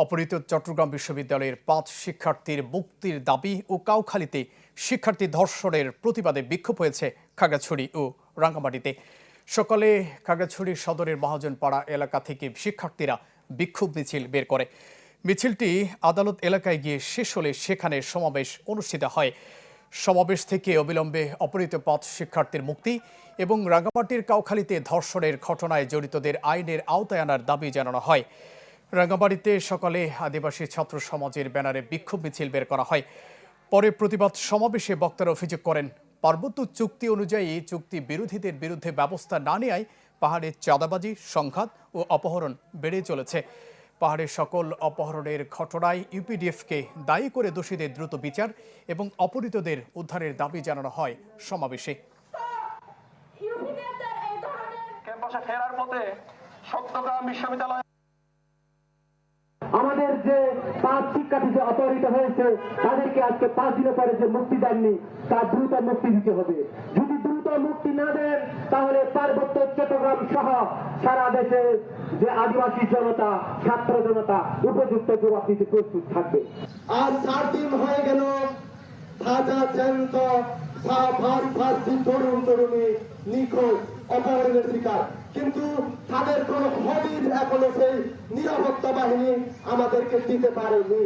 অপহৃত চট্টগ্রাম বিশ্ববিদ্যালয়ের ৫ শিক্ষার্থীর মুক্তির দাবি ও কাউখালীতে শিক্ষার্থী ধর্ষণের প্রতিবাদে বিক্ষোভ হয়েছে খাগড়াছড়ি ও রাঙ্গামাটিতে। সকালে খাগড়াছড়ি সদরের মহাজনপাড়া এলাকা থেকে শিক্ষার্থীরা বিক্ষোভ মিছিল বের করে। মিছিলটি আদালত এলাকায় গিয়ে শেষ হলে সেখানে সমাবেশ অনুষ্ঠিত হয়। সমাবেশ থেকে অবিলম্বে অপহৃত ৫ শিক্ষার্থীর মুক্তি এবং রাঙ্গামাটির কাউখালীতে ধর্ষণের ঘটনায় জড়িতদের আইনের আওতায় আনার দাবি জানানো হয়। রাঙ্গামাটিতে সকালে আদিবাসী ছাত্র সমাজের ব্যানারে বিক্ষোভ মিছিল বের করা হয়। পরে প্রতিবাদ সমাবেশে বক্তারা অভিযোগ করেন, পার্বত্য চুক্তি অনুযায়ী চুক্তি বিরোধীদের বিরুদ্ধে ব্যবস্থা না নেওয়ায় পাহাড়ে চাঁদাবাজি, সংঘাত ও অপহরণ বেড়ে চলেছে। পাহাড়ের সকল অপহরণের ঘটনায় ইউপিডিএফকে দায়ী করে দোষীদের দ্রুত বিচার এবং অপহৃতদের উদ্ধারের দাবি জানানো হয় সমাবেশে। আমাদের যে ৫ শিক্ষার্থী যে অপহৃত হয়েছে তাদেরকে আজকে ৫ দিনের পরে যে মুক্তি দেননি তা দ্রুত মুক্তি দিতে হবে। যদি দ্রুত মুক্তি না দেন তাহলে পার্বত্য চট্টগ্রাম সহ সারা দেশে যে আদিবাসী জনতা, ছাত্র জনতা উপযুক্ত জবাব দিতে প্রস্তুত থাকবে। আজ ৪ দিন হয়ে গেল তাজা জ্যান্ত তরুণ তরুণী নিখোঁজ, অপহরণের শিকার, কিন্তু তাদের কোন হদিস এখনো সেই নিরাপত্তা বাহিনী আমাদেরকে দিতে পারেনি।